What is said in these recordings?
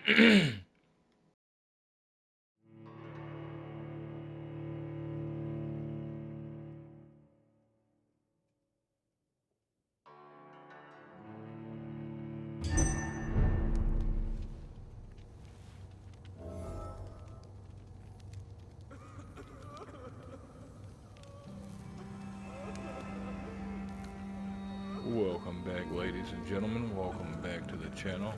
Welcome back, ladies and gentlemen. Welcome back to the channel.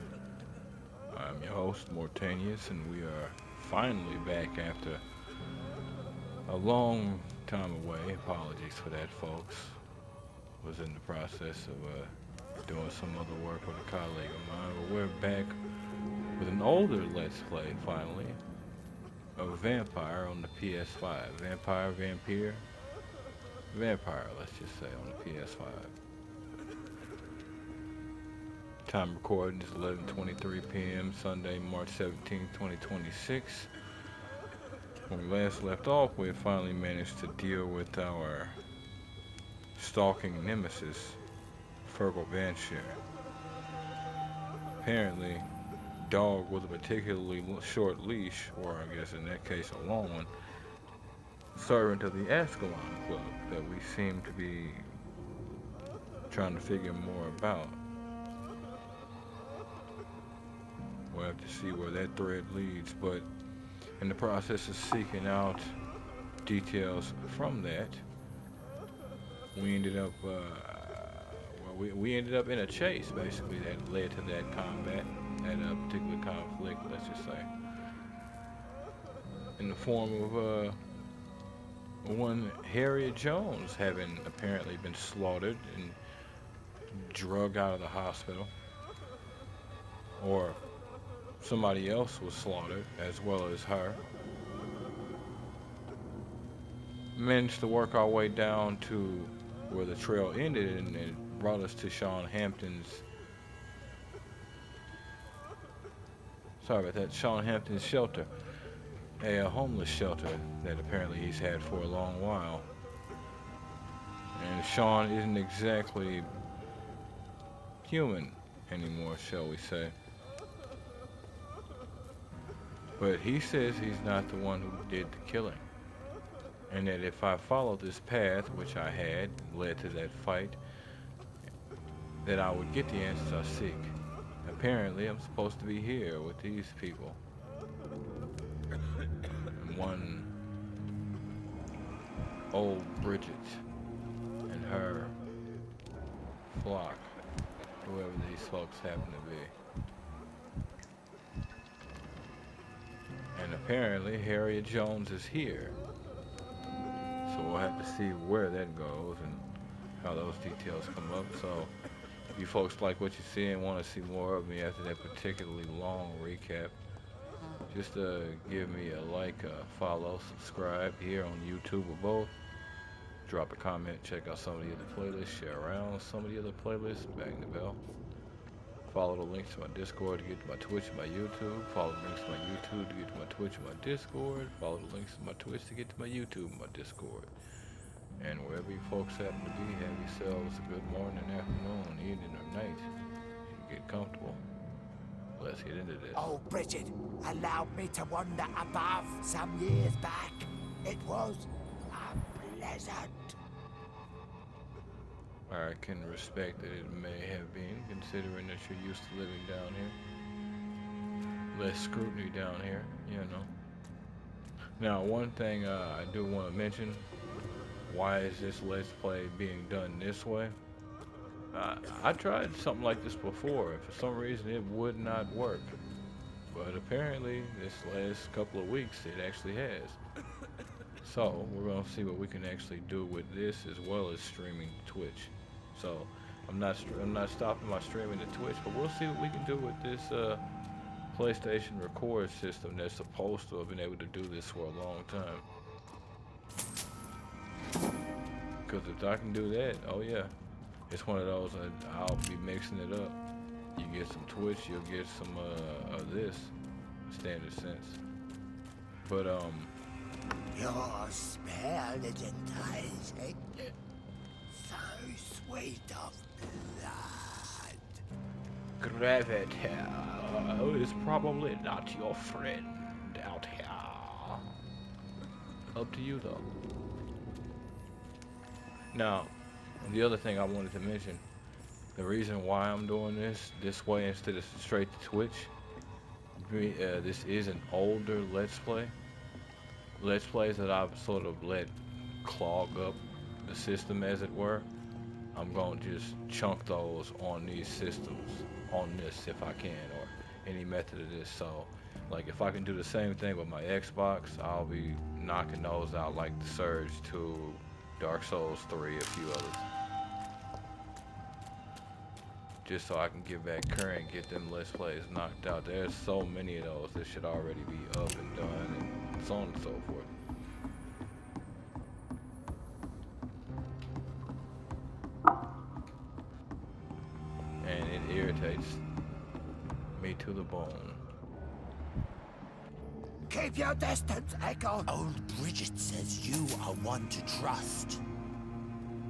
I'm your host, Mortanius, and we are finally back after a long time away. Apologies for that, folks. Was in the process of doing some other work with a colleague of mine, but we're back with an older Let's Play, finally, of Vampire on the PS5. Vampyr, Vampire, let's just say, on the PS5. Time recording is 11:23 p.m. Sunday, March 17, 2026. When we last left off, we had finally managed to deal with our stalking nemesis, Vampyr. Apparently, dog with a particularly short leash, or I guess in that case a long one, servant of the Ascalon Club that we seem to be trying to figure more about. We'll have to see where that thread leads, but in the process of seeking out details from that, we ended up, we ended up in a chase, basically, that led to that combat, that particular conflict, let's just say, in the form of one Harriet Jones having apparently been slaughtered and drugged out of the hospital, or somebody else was slaughtered as well as her. Managed to work our way down to where the trail ended, and it brought us to Sean Hampton's, Sean Hampton's shelter, a homeless shelter that apparently he's had for a long while. And Sean isn't exactly human anymore, shall we say. But he says he's not the one who did the killing. And that if I follow this path, which I had, led to that fight, that I would get the answers I seek. Apparently, I'm supposed to be here with these people. And one old Bridget and her flock, whoever these folks happen to be. And apparently Harriet Jones is here. So we'll have to see where that goes and how those details come up. So if you folks like what you see and want to see more of me after that particularly long recap, just give me a like, follow, subscribe here on YouTube or both. Drop a comment, check out some of the other playlists, share around some of the other playlists, bang the bell. Follow the links to my Discord to get to my Twitch and my YouTube. Follow the links to my YouTube to get to my Twitch and my Discord. Follow the links to my Twitch to get to my YouTube and my Discord. And wherever you folks happen to be, have yourselves a good morning, afternoon, evening, or night. And get comfortable. Let's get into this. Oh, Bridget allowed me to wander above some years back. It was a pleasant. I can respect that it may have been, considering that you're used to living down here. Less scrutiny down here, you know. Now, one thing I do want to mention, why is this Let's Play being done this way? I tried something like this before, and for some reason it would not work. But apparently, this last couple of weeks, it actually has. So, we're going to see what we can actually do with this, as well as streaming to Twitch. So, I'm not stopping my streaming to Twitch, but we'll see what we can do with this PlayStation record system that's supposed to have been able to do this for a long time. Because if I can do that, oh yeah, it's one of those I'll be mixing it up. You get some Twitch, you'll get some of this, standard sense. But Your spell is enticing. So sweet of blood. Gravity is probably not your friend out here. Up to you though. Now, the other thing I wanted to mention, the reason why I'm doing this way instead of straight to Twitch, this is an older Let's Play. Let's Plays that I've sort of let clog up the system, as it were. I'm going to just chunk those on these systems, on this if I can, or any method of this. So, like if I can do the same thing with my Xbox, I'll be knocking those out like The Surge 2, Dark Souls 3, a few others. Just so I can get back current, get them Let's Plays knocked out. There's so many of those that should already be up and done, and so on and so forth. And it irritates me to the bone. Keep your distance, Echo. Old Bridget says you are one to trust.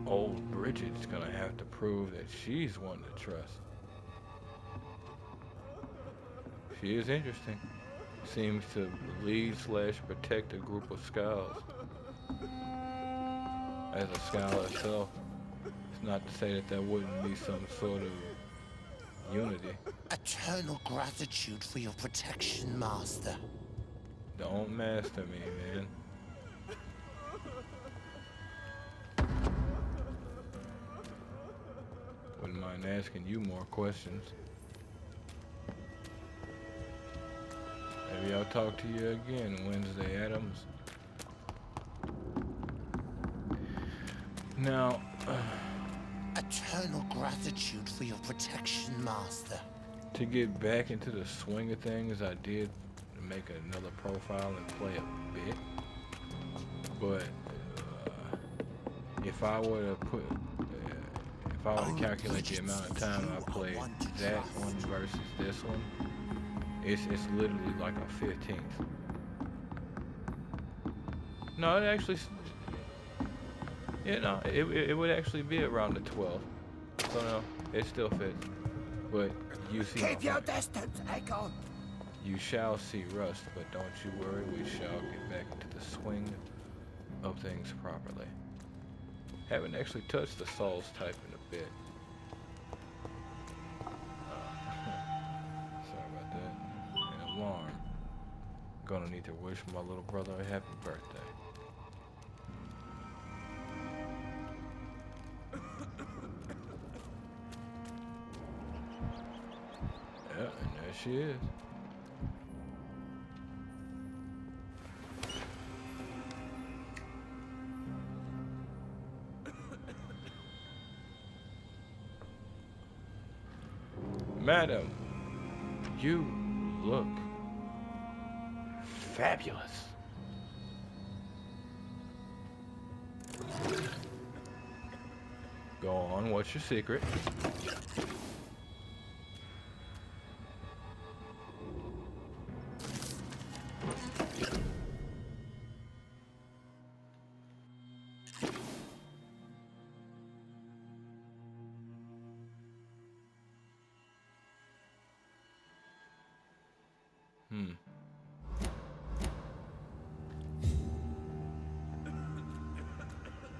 Old Bridget's gonna have to prove that she's one to trust. She is interesting. Seems to lead/protect a group of scouts. As a scout herself, it's not to say that there wouldn't be some sort of unity. Eternal gratitude for your protection, Master. Don't master me, man. Wouldn't mind asking you more questions. Maybe I'll talk to you again Wednesday, Adams. Now, Eternal gratitude for your protection, Master. to get back into the swing of things, I did make another profile and play a bit. But if I were to put, if I were to calculate the amount of time I played that one versus this one, it's literally like a 15th. No, it actually, you know, it would actually be around the 12th. So no, it still fits. But you see, Keep your distance, Echo. you shall see rust, but don't you worry, we shall get back into the swing of things properly. Haven't actually touched the Souls type in a bit. Sorry about that. An alarm. Gonna need to wish my little brother a happy birthday. Yeah, and there she is. Madam, you look fabulous. Go on, what's your secret?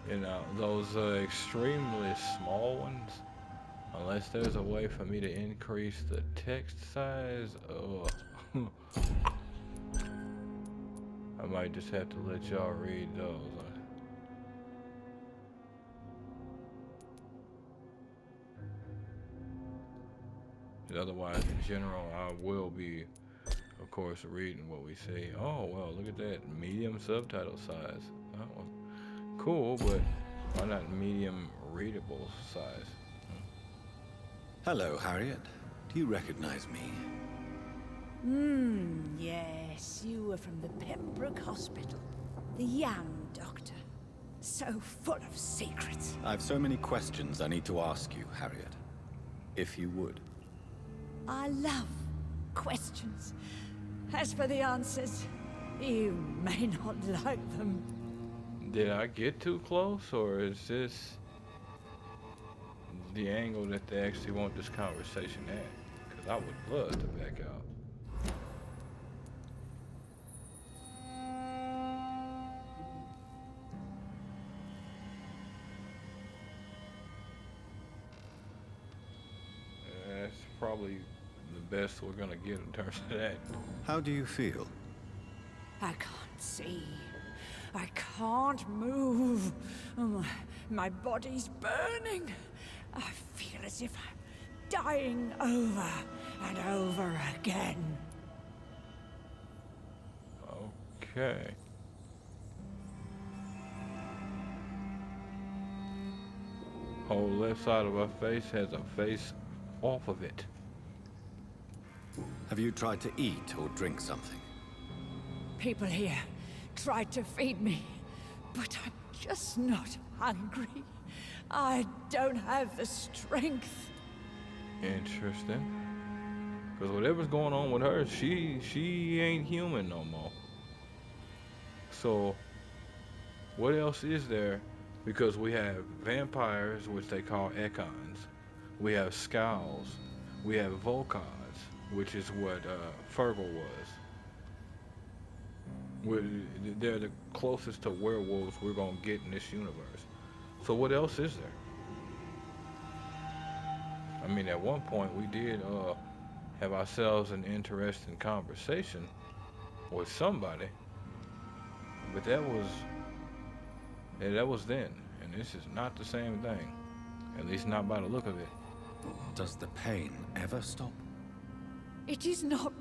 You know, those extremely small ones, unless there's a way for me to increase the text size, I might just have to let y'all read those. Otherwise, in general, I will be, of course, reading what we say. Oh, well, look at that. Medium subtitle size. Oh, well, cool, but why not medium readable size? Hello, Harriet. Do you recognize me? Yes, you were from the Pembroke Hospital. The young doctor. So full of secrets. I've so many questions I need to ask you, Harriet. If you would. I love questions. As for the answers, you may not like them. Did I get too close, or is this the angle that they actually want this conversation at? I would love to back out. That's probably the best we're gonna get in terms of that. How do you feel? I can't see. I can't move. My body's burning. I feel as if I'm dying over and over again. Okay. Whole left side of her face has a face off of it. Have you tried to eat or drink something? People here tried to feed me, but I'm just not hungry. I don't have the strength. Interesting. Because whatever's going on with her, she ain't human no more. So, what else is there? Because we have vampires, which they call Ekons. We have Scowls. We have Volkons, which is what Fergal was. They're the closest to werewolves we're going to get in this universe. So what else is there? I mean, at one point we did have ourselves an interesting conversation with somebody, but that was then, and this is not the same thing, at least not by the look of it. Does the pain ever stop? It is not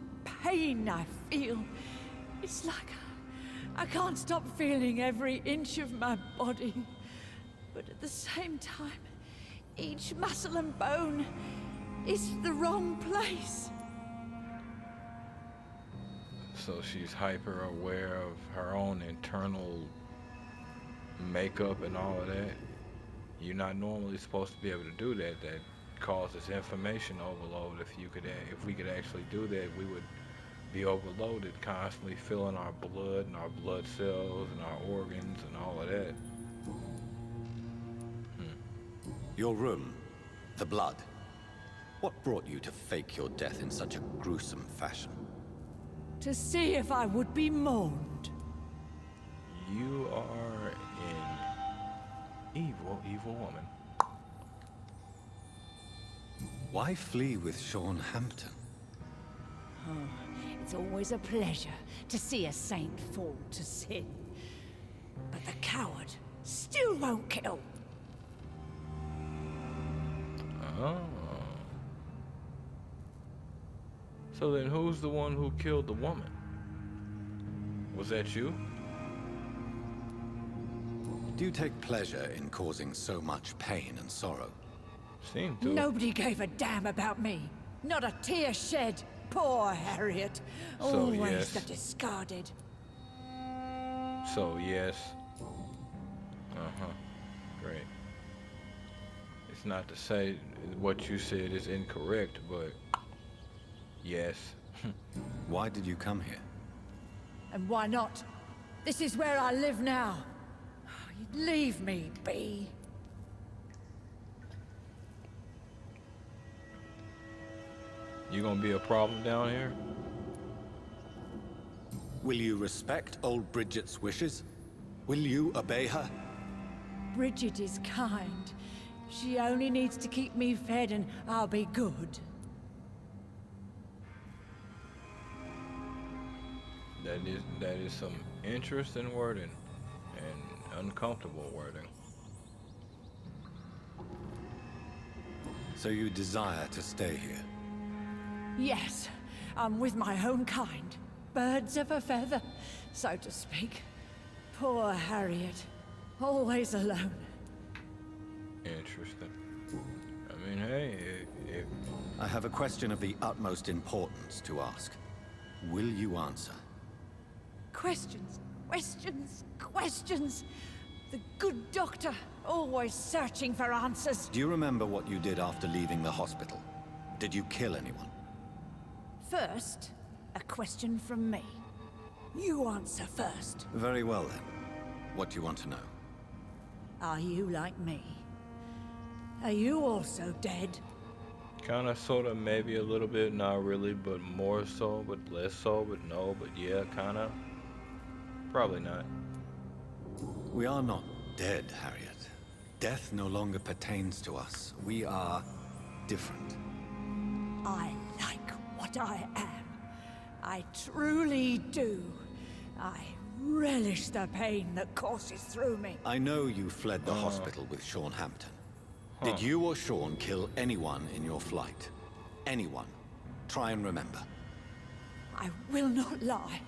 pain I feel. It's like I can't stop feeling every inch of my body. But at the same time, each muscle and bone is the wrong place. So she's hyper aware of her own internal makeup and all of that. You're not normally supposed to be able to do that. That causes information overload. If we could actually do that, we would be overloaded, constantly filling our blood and our blood cells and our organs and all of that. Your room, the blood. What brought you to fake your death in such a gruesome fashion? To see if I would be mourned. You are an evil, evil woman. Why flee with Sean Hampton? Oh, it's always a pleasure to see a saint fall to sin. But the coward still won't kill. Oh. So then who's the one who killed the woman? Was that you? Do you take pleasure in causing so much pain and sorrow? Seemed to. Nobody gave a damn about me. Not a tear shed. Poor Harriet. Always yes. the discarded. So yes. Great. It's not to say what you said is incorrect, but yes. Why did you come here? And why not? This is where I live now. Leave me be. You gonna be a problem down here? Will you respect old Bridget's wishes? Will you obey her? Bridget is kind. She only needs to keep me fed and I'll be good. That is some interesting wording and uncomfortable wording. So you desire to stay here? Yes, I'm with my own kind. Birds of a feather, so to speak. Poor Harriet. Always alone. Interesting. I mean, hey, I have a question of the utmost importance to ask. Will you answer? Questions, questions, questions. The good doctor, always searching for answers. Do you remember what you did after leaving the hospital? Did you kill anyone? First, a question from me. You answer first. Very well then. What do you want to know? Are you like me? Are you also dead? Kind of, sort of, maybe a little bit, not really, but more so, but less so, but no, but yeah, kind of. Probably not. We are not dead, Harriet. Death no longer pertains to us. We are different. I like what I am. I truly do. I relish the pain that courses through me. I know you fled the hospital with Sean Hampton. Did you or Sean kill anyone in your flight? Anyone? Try and remember. I will not lie.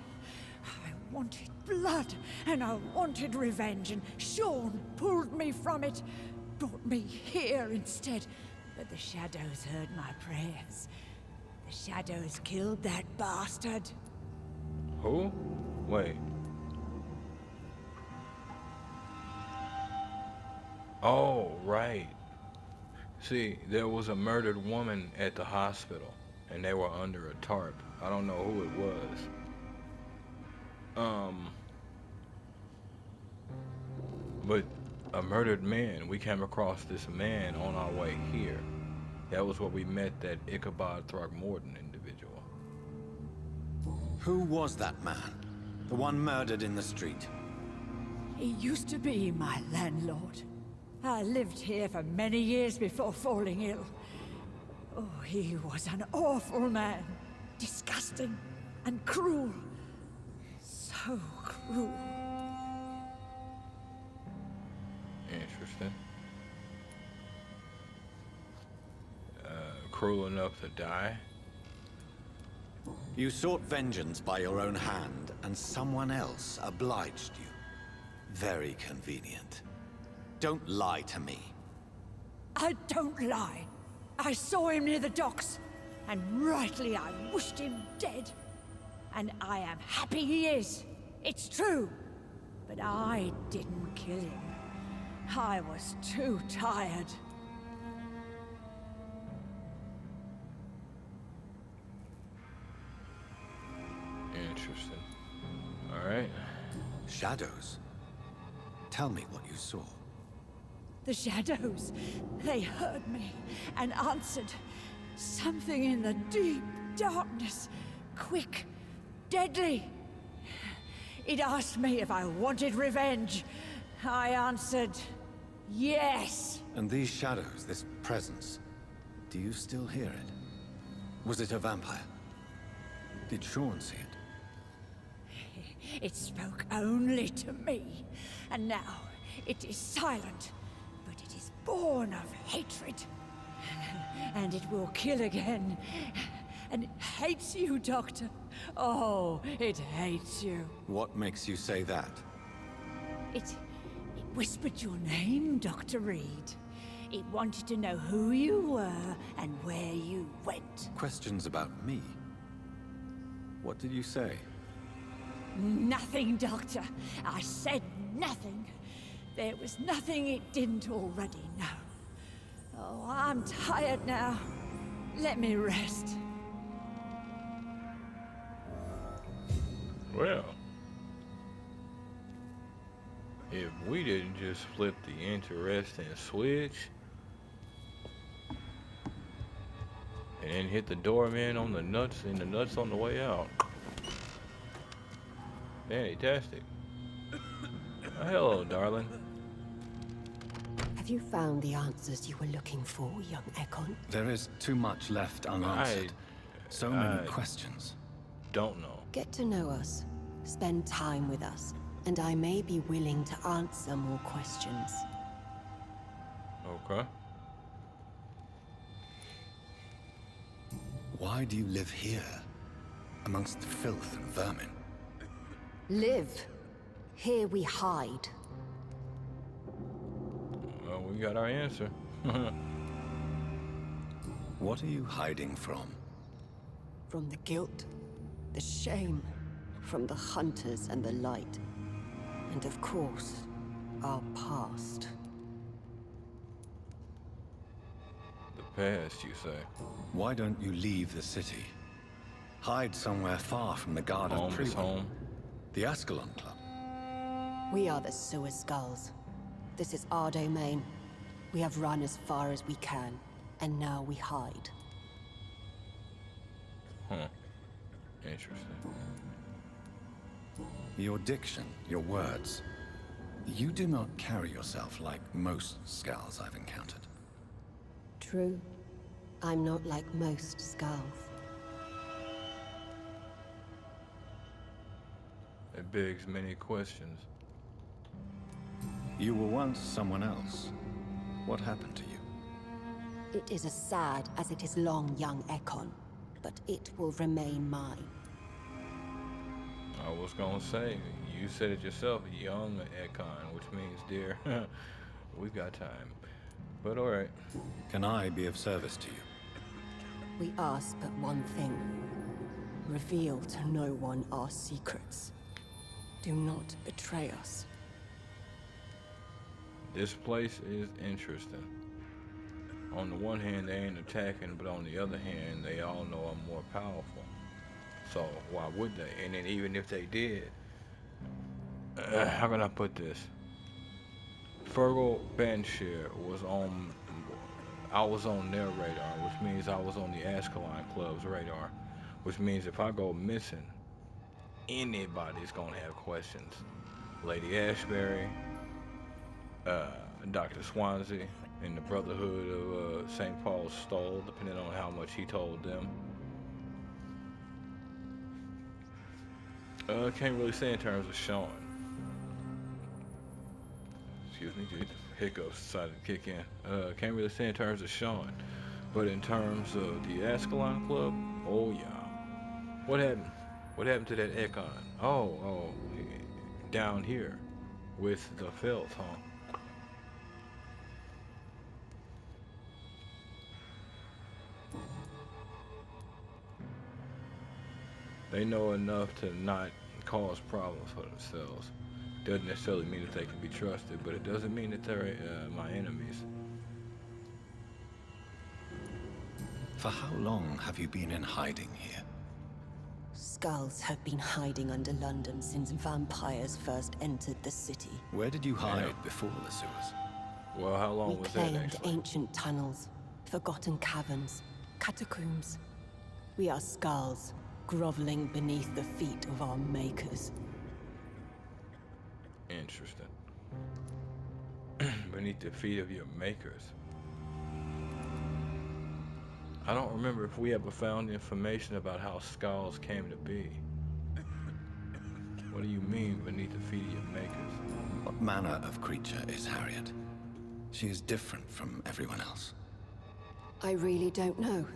I wanted blood, and I wanted revenge, and Sean pulled me from it, brought me here instead. But the shadows heard my prayers. The shadows killed that bastard. Who? Wait. Oh, right. See, there was a murdered woman at the hospital, and they were under a tarp. I don't know who it was. But a murdered man. We came across this man on our way here. That was where we met that Ichabod Throckmorton individual. Who was that man? The one murdered in the street? He used to be my landlord. I lived here for many years before falling ill. Oh, he was an awful man. Disgusting and cruel. So cruel. Interesting. Cruel enough to die? You sought vengeance by your own hand, and someone else obliged you. Very convenient. Don't lie to me. I don't lie. I saw him near the docks, and rightly I wished him dead. And I am happy he is. It's true. But I didn't kill him. I was too tired. Interesting. Alright. Shadows? Tell me what you saw. The shadows, they heard me and answered. Something in the deep darkness, quick, deadly. It asked me if I wanted revenge. I answered, yes. And these shadows, this presence, do you still hear it? Was it a vampire? Did Sean see it? It spoke only to me, and now it is silent, but it is born of hatred. And it will kill again. And it hates you, Doctor. Oh, it hates you. What makes you say that? It whispered your name, Dr. Reed. It wanted to know who you were and where you went. Questions about me? What did you say? Nothing, Doctor. I said nothing. There was nothing it didn't already know. Oh, I'm tired now. Let me rest. Well, if we didn't just flip the interesting switch and then hit the doorman on the nuts and the nuts on the way out. Fantastic. Oh, hello, darling. Have you found the answers you were looking for, young Ekon? There is too much left unanswered. So many questions. Don't know. Get to know us. Spend time with us. And I may be willing to answer more questions. Okay. Why do you live here? Amongst the filth and vermin? Live. Here we hide. Well, we got our answer. What are you hiding from? From the guilt, the shame, from the hunters and the light. And of course, our past. The past, you say? Why don't you leave the city? Hide somewhere far from the guard Home of is Priwan. home. The Ascalon Club. We are the Sewer Skulls. This is our domain. We have run as far as we can, and now we hide. Huh. Interesting. Your diction, your words. You do not carry yourself like most Skulls I've encountered. True. I'm not like most Skulls. It begs many questions. You were once someone else. What happened to you? It is as sad as it is long, young Ekon, but it will remain mine. I was gonna say, you said it yourself, young Ekon, which means, dear, we've got time. But alright. Can I be of service to you? We ask but one thing. Reveal to no one our secrets. Do not betray us. This place is interesting. On the one hand, they ain't attacking, but on the other hand, they all know I'm more powerful. So why would they? And then even if they did, how can I put this? Fergal Banshire was on, I was on their radar, which means I was on the Ascalon Club's radar, which means if I go missing, anybody's gonna have questions. Lady Ashbury, Dr. Swansea, and the Brotherhood of St. Paul's Stole, depending on how much he told them. Can't really say in terms of showing. Excuse me, dude. Hiccups decided to kick in. Can't really say in terms of showing. But in terms of the Ascalon Club, oh yeah. What happened? What happened to that Ekon? Oh, down here with the felt, huh? They know enough to not cause problems for themselves. Doesn't necessarily mean that they can be trusted, but it doesn't mean that they're my enemies. For how long have you been in hiding here? Skulls have been hiding under London since vampires first entered the city. Where did you hide before the sewers? Well, how long We was that claimed actually? ancient tunnels, forgotten caverns, catacombs. We are skulls, groveling beneath the feet of our makers. Interesting. Beneath the feet of your makers. I don't remember if we ever found information about how skulls came to be. What do you mean beneath the feet of your makers? What manner of creature is Harriet? She is different from everyone else. I really don't know.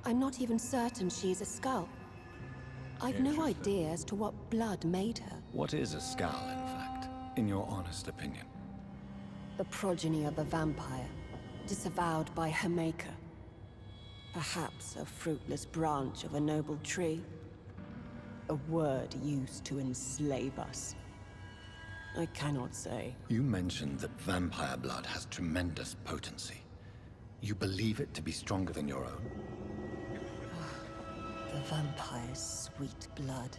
I'm not even certain she's a skull. I've no Interesting. idea as to what blood made her. What is a skull, in fact, in your honest opinion? The progeny of a vampire, disavowed by her maker. Perhaps a fruitless branch of a noble tree. A word used to enslave us. I cannot say. You mentioned that vampire blood has tremendous potency. You believe it to be stronger than your own? The vampire's sweet blood.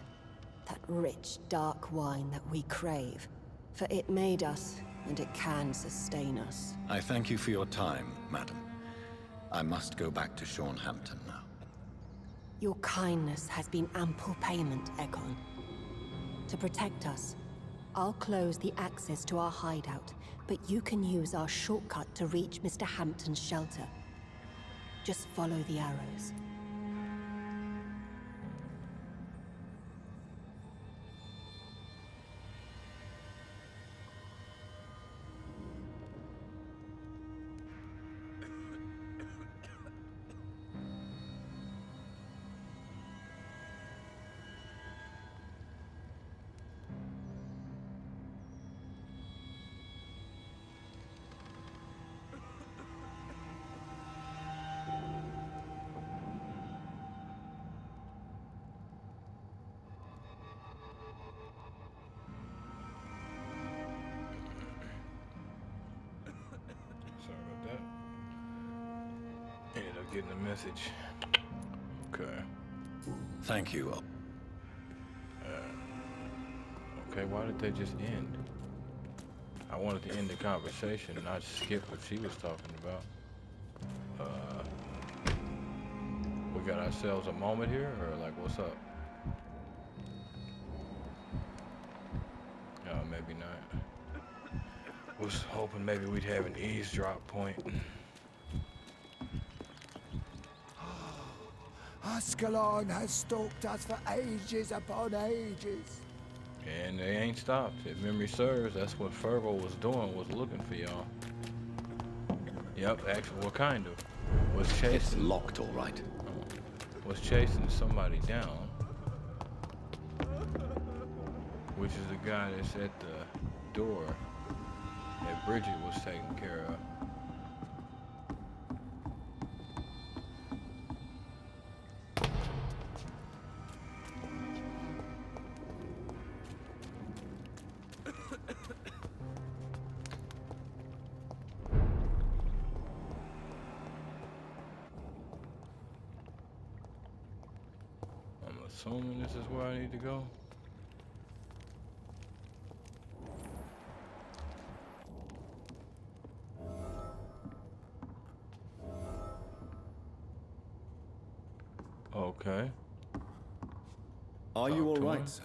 That rich, dark wine that we crave. For it made us, and it can sustain us. I thank you for your time, madam. I must go back to Hampton now. Your kindness has been ample payment, Ekon. To protect us, I'll close the access to our hideout, but you can use our shortcut to reach Mr. Hampton's shelter. Just follow the arrows. Sorry about that. Ended up getting a message. Okay. Thank you. Okay, why did they just end? I wanted to end the conversation, not skip what she was talking about. We got ourselves a moment here, or like, what's up? Maybe not. Was hoping maybe we'd have an eavesdrop point. Ascalon has stalked us for ages upon ages. And they ain't stopped. If memory serves, that's what Fergal was doing, was looking for y'all. Yep, actually, what kind of? Was chasing. It's locked, all right. Was chasing somebody down. Which is the guy that's at the door that Bridget was taking care of. I'm assuming this is where I need to go. Okay. Are you all to right, him. sir?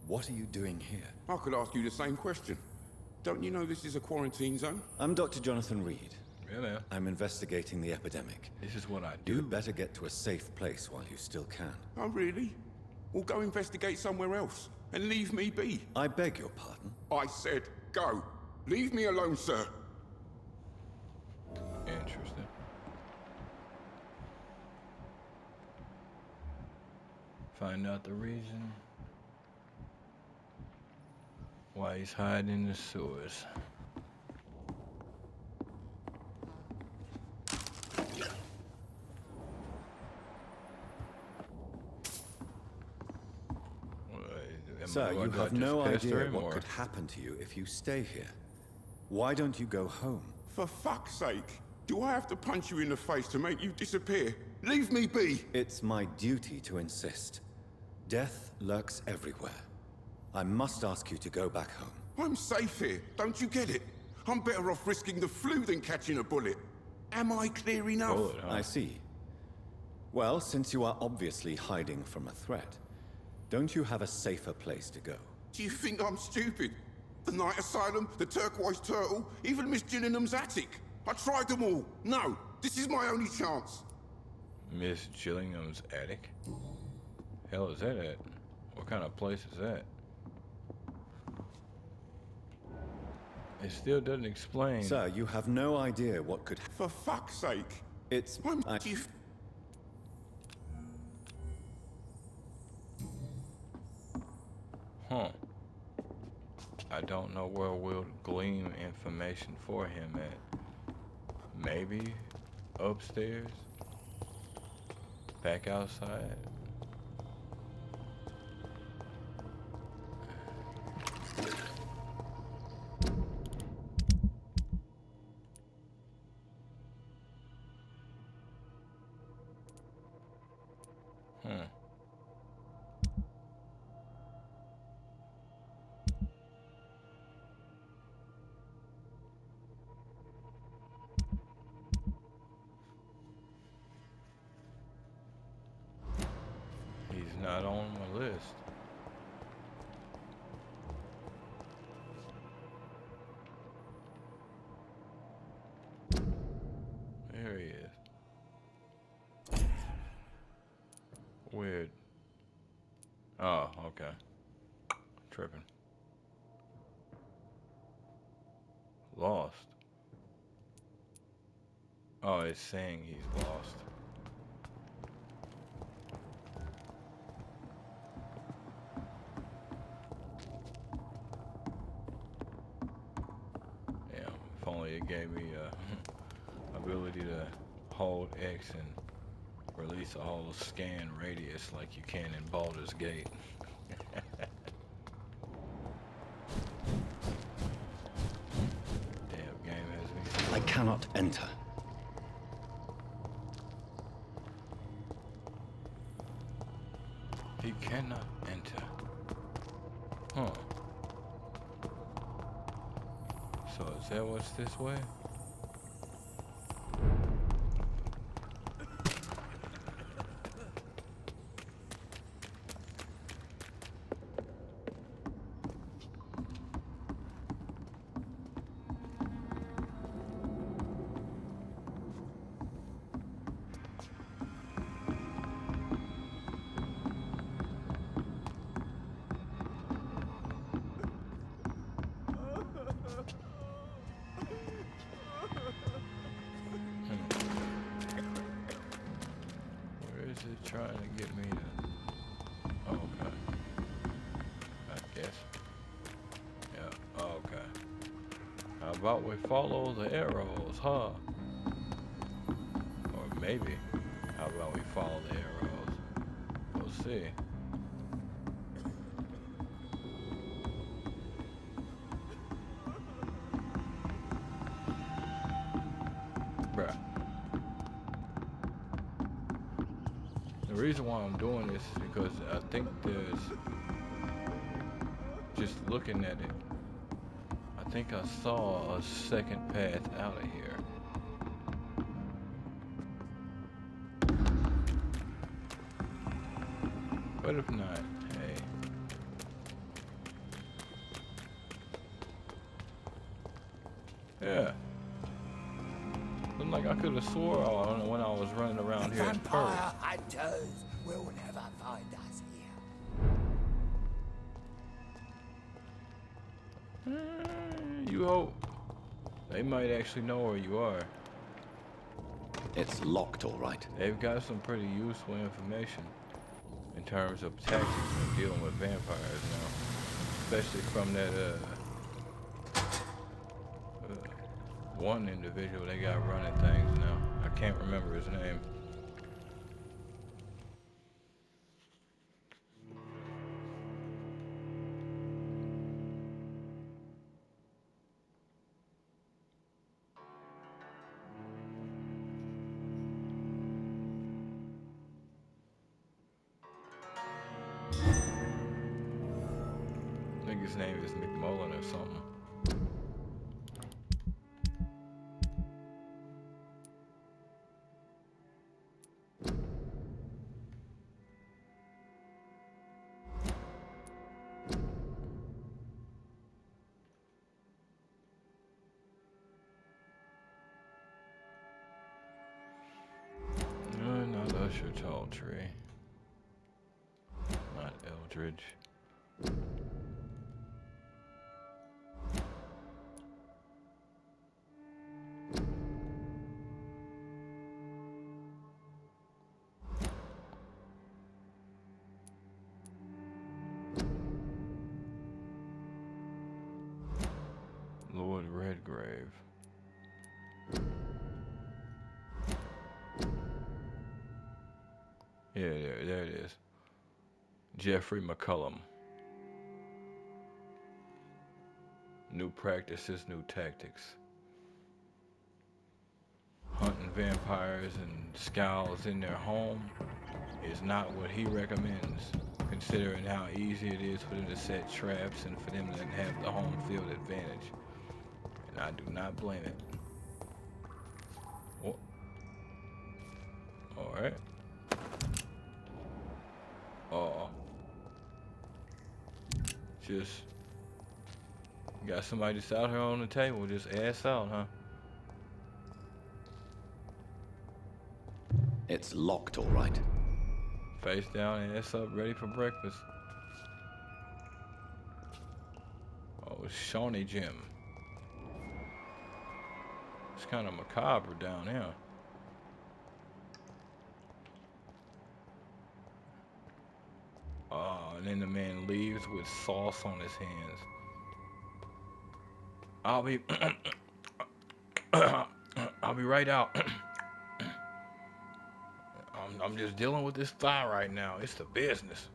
What are you doing here? I could ask you the same question. Don't you know this is a quarantine zone? I'm Dr. Jonathan Reed. Yeah, man. I'm investigating the epidemic. This is what I do. You'd better get to a safe place while you still can. Oh, really? Well, go investigate somewhere else and leave me be. I beg your pardon? I said go. Leave me alone, sir. Interesting. Find out the reason why he's hiding in the sewers. Sir, you have no idea what could happen to you if you stay here. Why don't you go home? For fuck's sake. Do I have to punch you in the face to make you disappear? Leave me be. It's my duty to insist. Death lurks everywhere. I must ask you to go back home. I'm safe here. Don't you get it? I'm better off risking the flu than catching a bullet. Am I clear enough? Bullet, huh? I see. Well, since you are obviously hiding from a threat, don't you have a safer place to go? Do you think I'm stupid? The Night Asylum, the Turquoise Turtle, even Miss Gillingham's attic. I tried them all. No, this is my only chance. Miss Gillingham's attic? Hell is that at? What kind of place is that? It still doesn't explain. Sir, you have no idea what could For fuck's sake. It's... Do you Huh. I don't know where we'll glean information for him at. Maybe upstairs? Back outside? He's not on my list. There he is. Weird. Oh, okay. Tripping. Lost. Oh, it's saying he's lost. Yeah, if only it gave me ability to hold X and release a whole scan radius like you can in Baldur's Gate. Damn, game has me. I cannot enter. He cannot enter. Huh. So is that what's this way? How about we follow the arrows, huh? Or maybe, how about we follow the arrows? We'll see. Bruh. The reason why I'm doing this is because I think there's, just looking at it, I think I saw a second path out of here. But if not, hey. Yeah. Looked like I could have swore when I was running around The here at first. vampire hunters will never find us here. You hope. They might actually know where you are. It's locked, all right. They've got some pretty useful information in terms of tactics when dealing with vampires now. Especially from that one individual they got running things now. I can't remember his name. I think his name is McMullen or something. Not Usher Tall Tree. Not Eldridge. Lord Redgrave. Yeah, there it is. Jeffrey McCullum. New practices, new tactics. Hunting vampires and scowls in their home is not what he recommends, considering how easy it is for them to set traps and for them to have the home field advantage. And I do not blame it. Oh. Alright. Just got somebody just out here on the table, just ass out, huh? It's locked, all right. Face down, ass up, ready for breakfast. Oh, Shawnee Jim. It's kind of macabre down here. And then the man leaves with sauce on his hands. I'll be right out. I'm just dealing with this thigh right now. It's the business.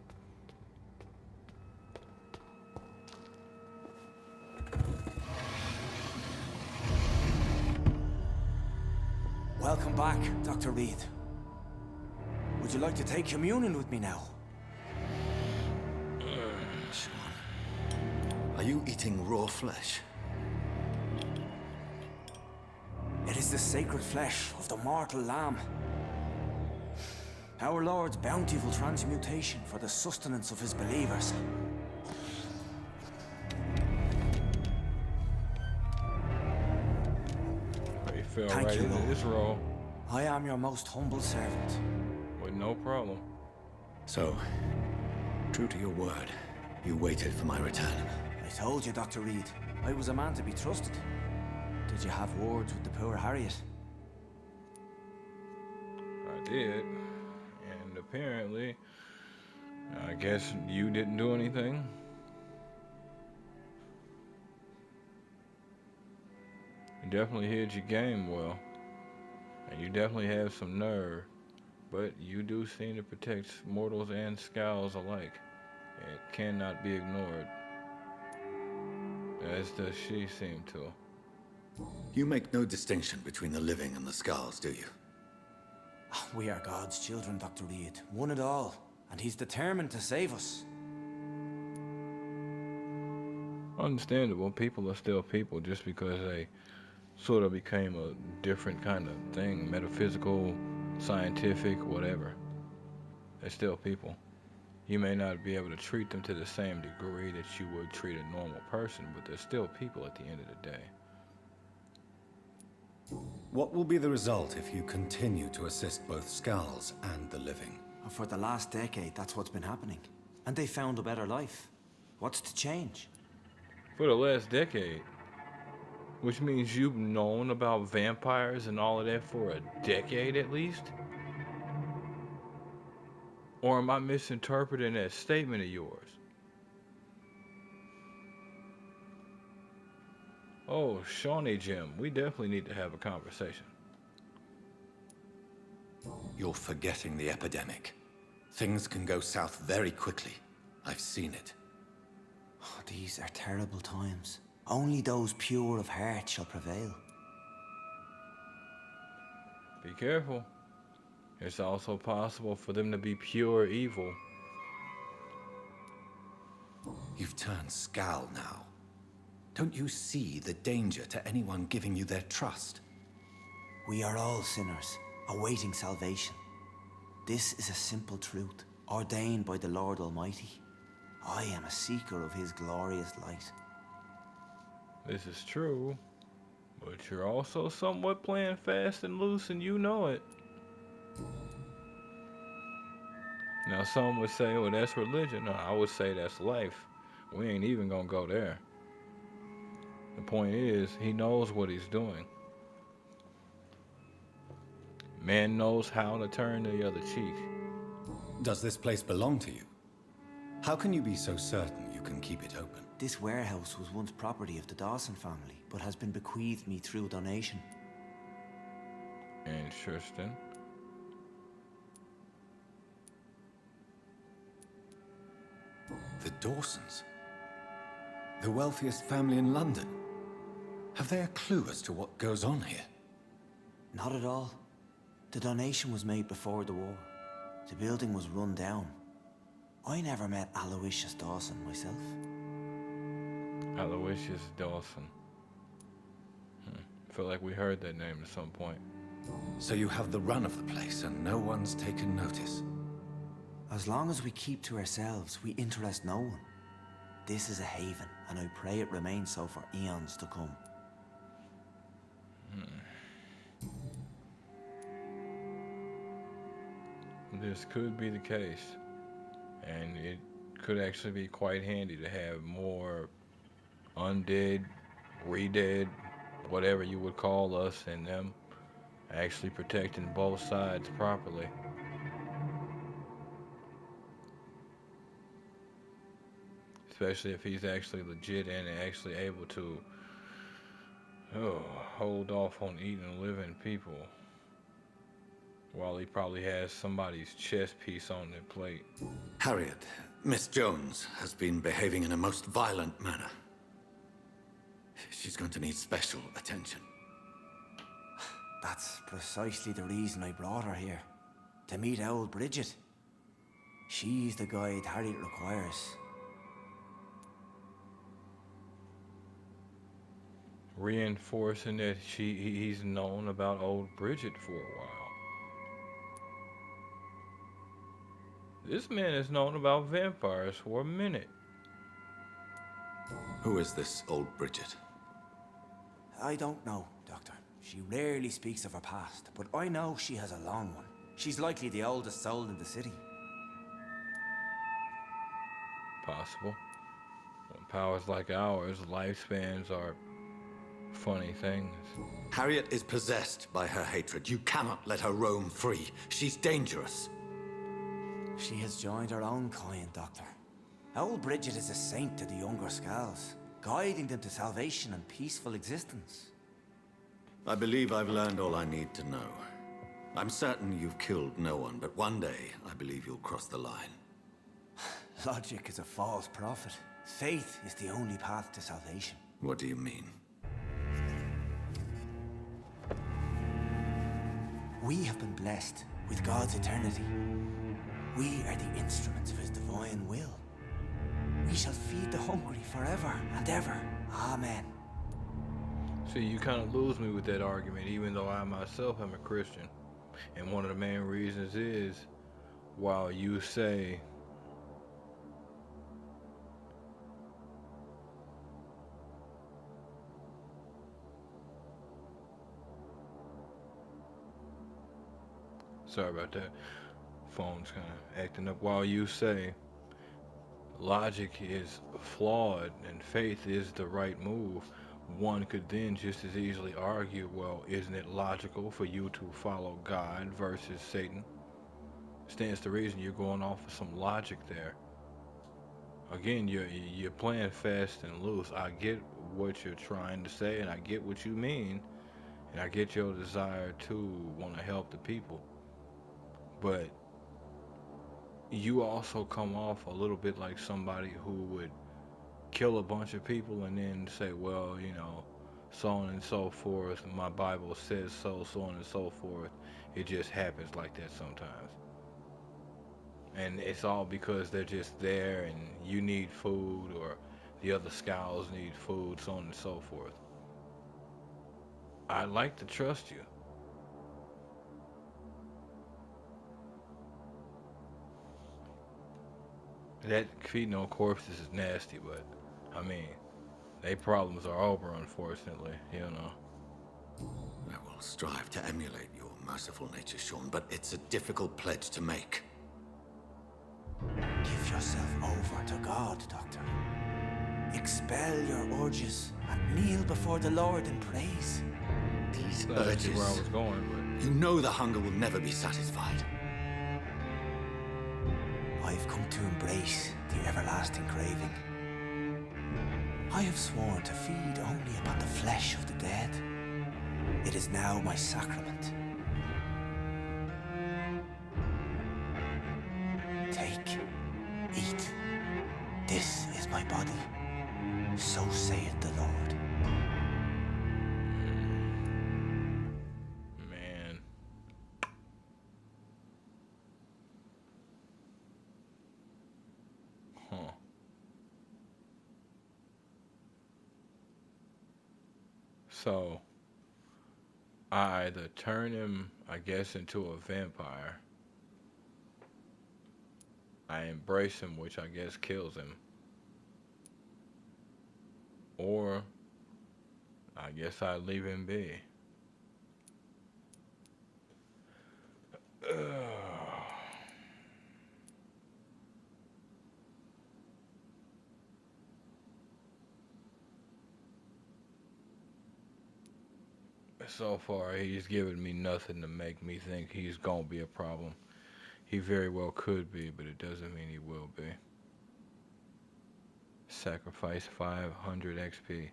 Welcome back, Dr. Reed. Would you like to take communion with me now? Are you eating raw flesh? It is the sacred flesh of the mortal lamb. Our Lord's bountiful transmutation for the sustenance of his believers. He fell Thank right you, into Lord. this role I am your most humble servant. with no problem. So, true to your word, you waited for my return. I told you, Dr. Reed, I was a man to be trusted. Did you have words with the poor Harriet? I did. And apparently, I guess you didn't do anything. definitely hid your game well, and you definitely have some nerve, but you do seem to protect mortals and scows alike. It cannot be ignored, as does she seem to. You make no distinction between the living and the Skulls, do you? We are God's children, Dr. Reed. One and all. And he's determined to save us. Understandable. People are still people just because they sort of became a different kind of thing, metaphysical, scientific, whatever. They're still people. You may not be able to treat them to the same degree that you would treat a normal person, but they're still people at the end of the day. What will be the result if you continue to assist both Skulls and the living? For the last decade, that's what's been happening. And they found a better life. What's to change? For the last decade, which means you've known about vampires and all of that for a decade at least? Or am I misinterpreting that statement of yours? Oh, Shawnee Jim, we definitely need to have a conversation. You're forgetting the epidemic. Things can go south very quickly. I've seen it. Oh, these are terrible times. Only those pure of heart shall prevail. Be careful. It's also possible for them to be pure evil. You've turned Skull now. Don't you see the danger to anyone giving you their trust? We are all sinners, awaiting salvation. This is a simple truth, ordained by the Lord Almighty. I am a seeker of his glorious light. This is true, but you're also somewhat playing fast and loose, and you know it. Now, some would say, well, that's religion. No, I would say that's life. We ain't even gonna go there. The point is, he knows what he's doing. Man knows how to turn the other cheek. Does this place belong to you? How can you be so certain you can keep it open? This warehouse was once property of the Dawson family, but has been bequeathed me through donation. Interesting. The Dawsons? The wealthiest family in London? Have they a clue as to what goes on here? Not at all. The donation was made before the war. The building was run down. I never met Aloysius Dawson myself. Aloysius Dawson. Feel like we heard that name at some point. So you have the run of the place and no one's taken notice? As long as we keep to ourselves, we interest no one. This is a haven, and I pray it remains so for eons to come. This could be the case, and it could actually be quite handy to have more undead, re-dead, whatever you would call us and them, actually protecting both sides properly. Especially if he's actually legit and actually able to hold off on eating living people. While he probably has somebody's chess piece on their plate. Harriet, Miss Jones has been behaving in a most violent manner. She's going to need special attention. That's precisely the reason I brought her here. To meet old Bridget. She's the guide Harriet requires. Reinforcing that he's known about old Bridget for a while. This man has known about vampires for a minute. Who is this old Bridget? I don't know, Doctor. She rarely speaks of her past, but I know she has a long one. She's likely the oldest soul in the city. Possible. When powers like ours, lifespans are funny things. Harriet is possessed by her hatred. You cannot let her roam free. She's dangerous. She has joined her own kind, Doctor. Old Bridget is a saint to the younger Skulls, guiding them to salvation and peaceful existence. I believe I've learned all I need to know. I'm certain you've killed no one, but one day, I believe you'll cross the line. Logic is a false prophet. Faith is the only path to salvation. What do you mean? We have been blessed with God's eternity. We are the instruments of his divine will. We shall feed the hungry forever and ever. Amen. See, you kind of lose me with that argument, even though I myself am a Christian. And one of the main reasons is, while you say sorry about that, phone's kind of acting up. While you say logic is flawed and faith is the right move, one could then just as easily argue, well, isn't it logical for you to follow God versus Satan? Stands to reason you're going off of some logic there. Again, you're playing fast and loose. I get what you're trying to say, and I get what you mean, and I get your desire to want to help the people. But you also come off a little bit like somebody who would kill a bunch of people and then say, well, you know, so on and so forth, my Bible says so, so on and so forth. It just happens like that sometimes. And it's all because they're just there and you need food, or the other scouts need food, so on and so forth. I like to trust you. That feeding on corpses is nasty, but I mean, they problems are over, unfortunately, you know. I will strive to emulate your merciful nature, Sean, but it's a difficult pledge to make. Give yourself over to God, Doctor. Expel your urges and kneel before the Lord in praise. These That's urges. where I was going, but You know the hunger will never be satisfied. I've come to embrace the everlasting craving. I have sworn to feed only upon the flesh of the dead. It is now my sacrament. Take, eat. This is my body. So saith the Lord. man. Huh. So, I either turn him, I guess, into a vampire. I embrace him, which I guess kills him. Or, I guess I leave him be. So far, he's given me nothing to make me think he's gonna be a problem. He very well could be, but it doesn't mean he will be. Sacrifice 500 XP.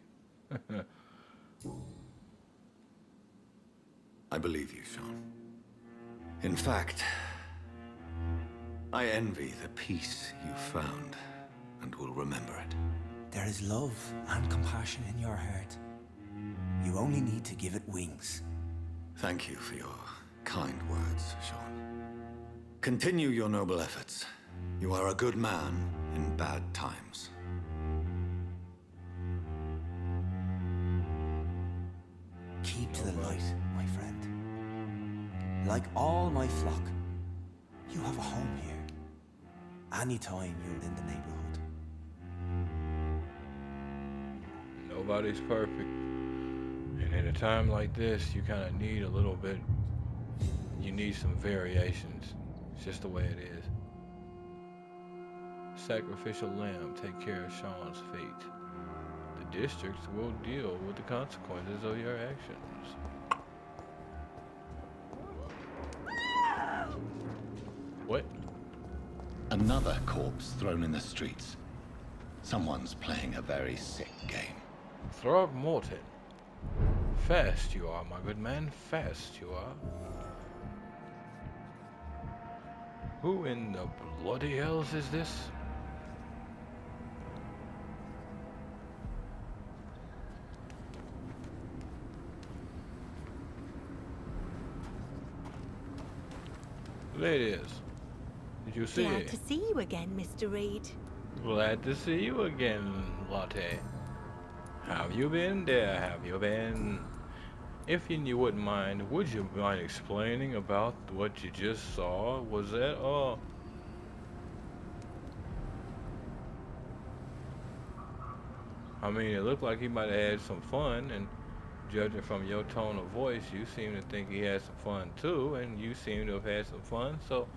I believe you, Sean. In fact, I envy the peace you found and will remember it. There is love and compassion in your heart. You only need to give it wings. Thank you for your kind words, Sean. Continue your noble efforts. You are a good man in bad times. Keep to the light, my friend. Like all my flock, you have a home here. Anytime you're in the neighborhood. Nobody's perfect. And at a time like this, you kind of need a little bit, you need some variations. It's just the way it is. Sacrificial lamb, take care of Sean's fate. The districts will deal with the consequences of your actions. What? Another corpse thrown in the streets. Someone's playing a very sick game. Throgmorton. Fast you are, my good man. Fast you are. Who in the bloody hells is this? Ladies, did you see Glad it? to see you again, Mr. Reed. Glad to see you again, Lotte. Have you been there? Have you been? If you wouldn't mind, would you mind explaining about what you just saw? Was that I mean, it looked like he might have had some fun, and judging from your tone of voice, you seem to think he had some fun too, and you seem to have had some fun. So,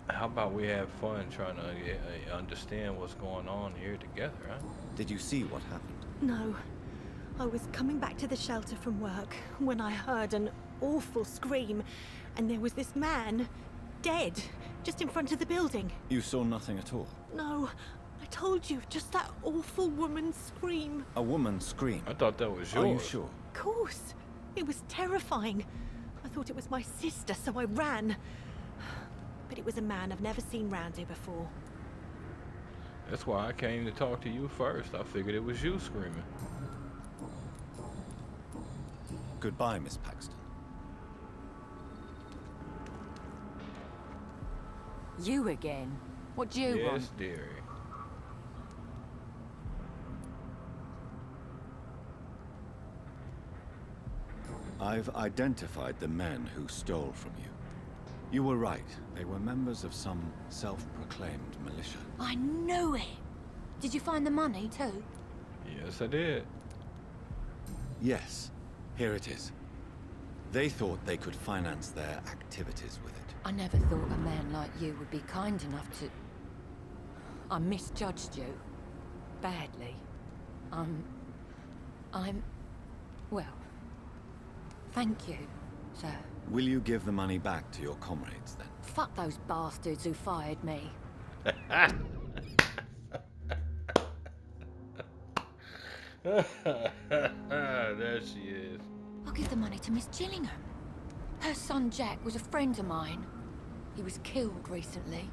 how about we have fun trying to understand what's going on here together, huh? Did you see what happened? No. I was coming back to the shelter from work when I heard an awful scream, and there was this man, dead, just in front of the building. You saw nothing at all? No, I told you, just that awful woman's scream. A woman scream? I thought that was yours. Are you sure? Of course. It was terrifying. I thought it was my sister, so I ran. But it was a man I've never seen round here before. That's why I came to talk to you first. I figured it was you screaming. Goodbye, Miss Paxton. You again? What do you want? Yes, dearie. I've identified the men who stole from you. You were right. They were members of some self-proclaimed militia. I knew it! Did you find the money too? Yes, I did. Yes, here it is. They thought they could finance their activities with it. I never thought a man like you would be kind enough to... I misjudged you. Badly. Well... Thank you, sir. Will you give the money back to your comrades, then? Fuck those bastards who fired me. There she is. I'll give the money to Miss Gillingham. Her son Jack was a friend of mine. He was killed recently.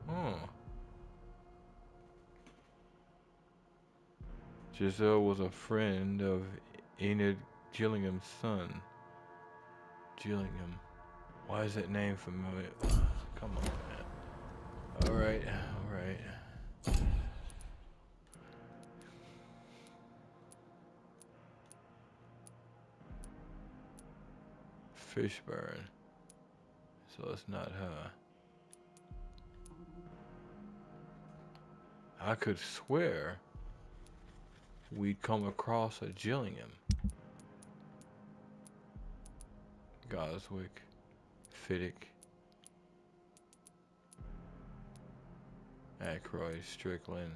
Oh. Giselle was a friend of Enid Gillingham's son. Gillingham. Why is that name familiar? Come on, man. Alright, alright. Fishburne. So it's not her. I could swear we'd come across a Gillingham. Goswick, Fiddick, Aykroyd, Strickland,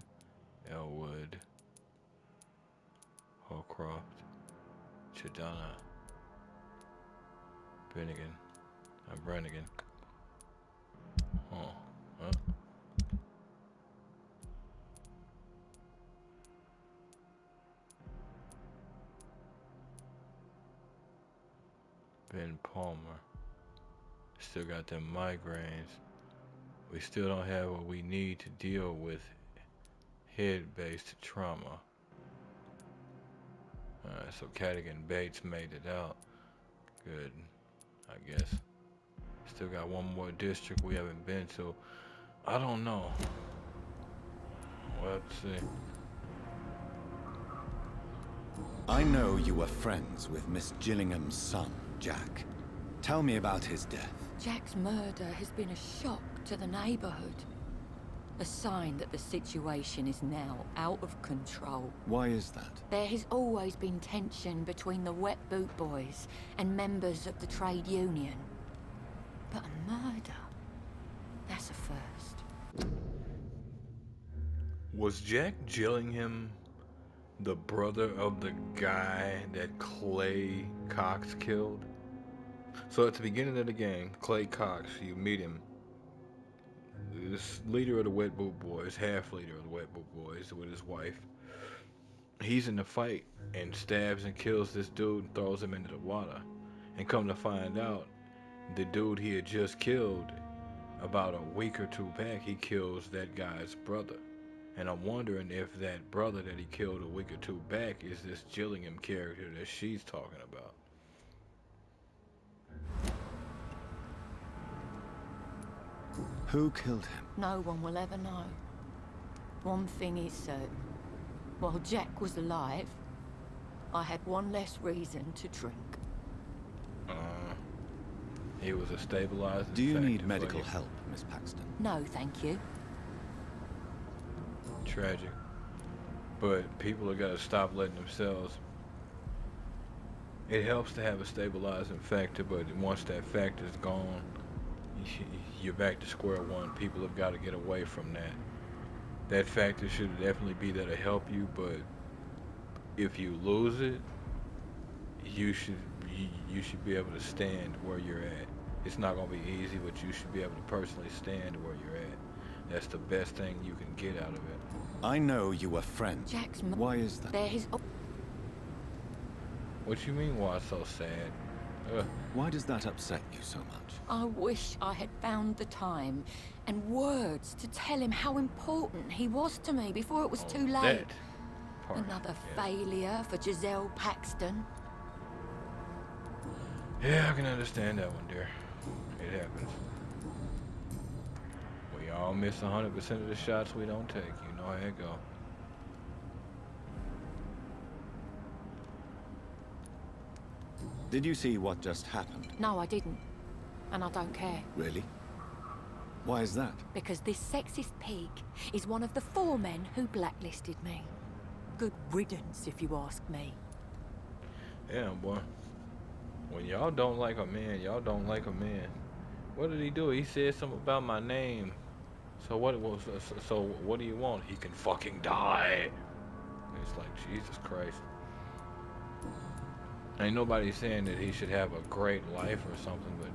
Elwood, Holcroft, Chidana, Bennigan, Brannigan. Oh, huh? Ben Palmer. Still got them migraines. We still don't have what we need to deal with head-based trauma. So Cadigan Bates made it out. Good, I guess. Still got one more district we haven't been to. I don't know. We'll have to see. I know you were friends with Miss Gillingham's son, Jack. Tell me about his death. Jack's murder has been a shock to the neighborhood. A sign that the situation is now out of control. Why is that? There has always been tension between the Wet Boot Boys and members of the trade union. But a murder? That's a first. Was Jack Gillingham the brother of the guy that Clay Cox killed? So at the beginning of the game, Clay Cox, you meet him. this leader of the Wet Boot Boys, half leader of the Wet Boot Boys, with his wife. He's in the fight and stabs and kills this dude and throws him into the water. And come to find out, the dude he had just killed, about a week or two back, he kills that guy's brother. And I'm wondering if that brother that he killed a week or two back is this Gillingham character that she's talking about. Who killed him? No one will ever know. One thing is certain. While Jack was alive, I had one less reason to drink. He was a stabilizing Do you factor need for medical you. help, Miss Paxton? No, thank you. Tragic. But people have got to stop letting themselves. It helps to have a stabilizing factor, but once that factor is gone, you're back to square one. People have got to get away from that. That factor should definitely be there to help you, but if you lose it, you should be able to stand where you're at. It's not going to be easy, but you should be able to personally stand where you're at. That's the best thing you can get out of it. I know you were friends. Jack's Why is that? They're his. What you mean, why so sad? Why does that upset you so much? I wish I had found the time and words to tell him how important he was to me before it was too late. That part, Another yeah. failure for Giselle Paxton. Yeah, I can understand that one, dear. It happens. We all miss 100% of the shots we don't take. You know how it go. Did you see what just happened? No, I didn't. And I don't care. Really? Why is that? Because this sexist pig is one of the 4 men who blacklisted me. Good riddance, if you ask me. Yeah, boy. When y'all don't like a man, y'all don't like a man. What did he do? He said something about my name. So what do you want? He can fucking die. It's like, Jesus Christ. Ain't nobody saying that he should have a great life or something, but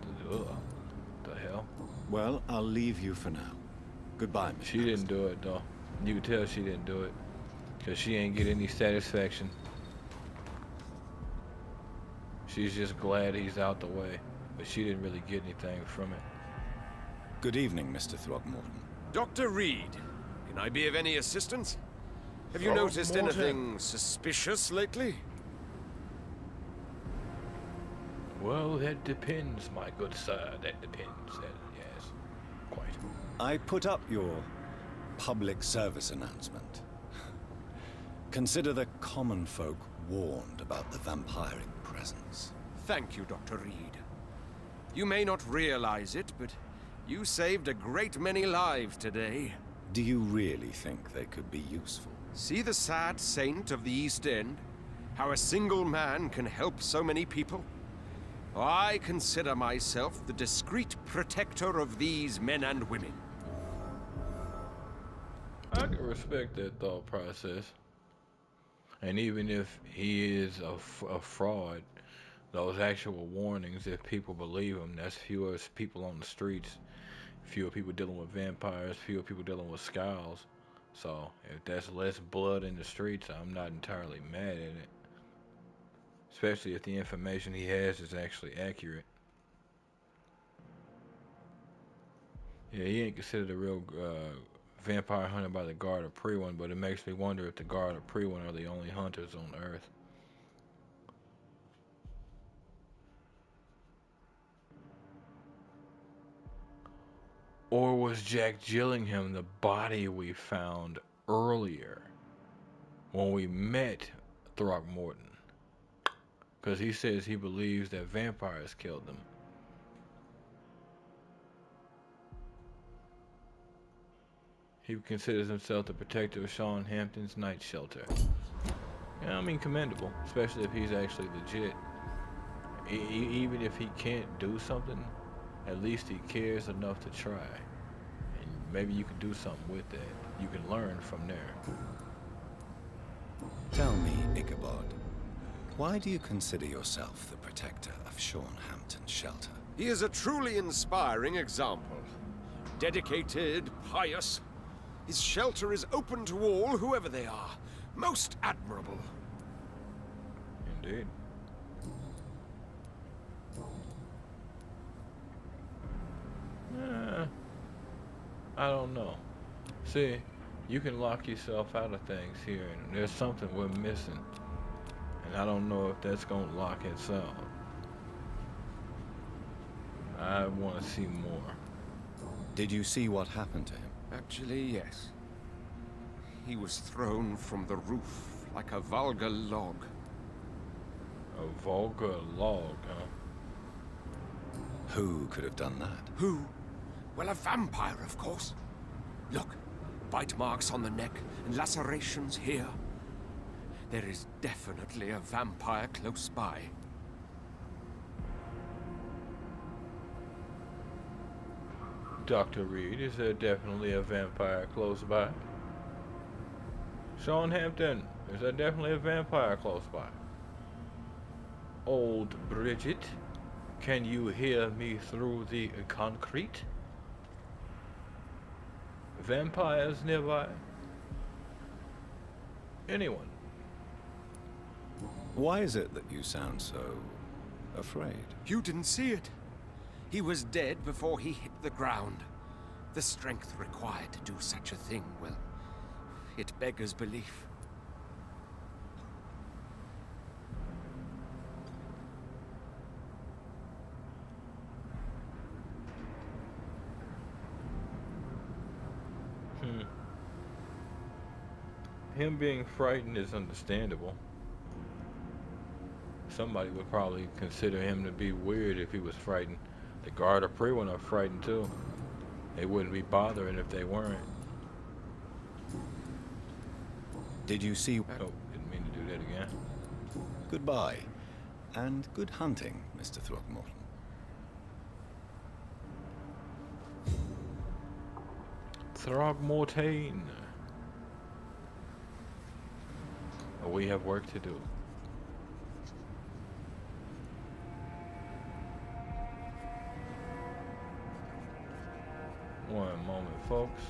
the hell? Well, I'll leave you for now. Goodbye, Miss She didn't do it, though. You can tell she didn't do it. Because she ain't get any satisfaction. She's just glad he's out the way. But she didn't really get anything from it. Good evening, Mr. Throckmorton. Dr. Reed, can I be of any assistance? Have you noticed anything suspicious lately? Well, that depends, my good sir. That depends. Yes, quite. I put up your public service announcement. Consider the common folk warned about the vampiric presence. Thank you, Dr. Reed. You may not realize it, but you saved a great many lives today. Do you really think they could be useful? See the sad saint of the East End? How a single man can help so many people? I consider myself the discreet protector of these men and women. I can respect that thought process. And even if he is a fraud, those actual warnings, if people believe him, that's fewer people on the streets, fewer people dealing with vampires, fewer people dealing with skulls. So if that's less blood in the streets, I'm not entirely mad at it. Especially if the information he has is actually accurate. Yeah, he ain't considered a real vampire hunter by the Guard of Prewin, but it makes me wonder if the Guard of Prewin are the only hunters on Earth. Or was Jack Gillingham the body we found earlier when we met Throckmorton? Because he says he believes that vampires killed them. He considers himself the protector of Sean Hampton's night shelter. Yeah, I mean, commendable, especially if he's actually legit. Even if he can't do something, at least he cares enough to try. And maybe you can do something with that. You can learn from there. Tell me, Ichabod, why do you consider yourself the protector of Sean Hampton's shelter? He is a truly inspiring example. Dedicated, pious. His shelter is open to all, whoever they are. Most admirable. Indeed. I don't know. See, you can lock yourself out of things here, and there's something we're missing. And I don't know if that's gonna lock itself. I want to see more. Did you see what happened to him? Actually, yes. He was thrown from the roof like a vulgar log. A vulgar log, huh? Who could have done that? Who? Well, a vampire, of course. Look, bite marks on the neck and lacerations here. There is definitely a vampire close by. Dr. Reed, is there definitely a vampire close by? Sean Hampton, is there definitely a vampire close by? Old Bridget, can you hear me through the concrete? Vampires nearby? Anyone? Why is it that you sound so afraid? You didn't see it. He was dead before he hit the ground. The strength required to do such a thing, well, it beggars belief. Him being frightened is understandable. Somebody would probably consider him to be weird if he was frightened. The guard of Prewin are frightened too. They wouldn't be bothering if they weren't. Did you see... Oh, didn't mean to do that again. Goodbye, and good hunting, Mr. Throckmorton. Throgmortain. We have work to do. One moment, folks.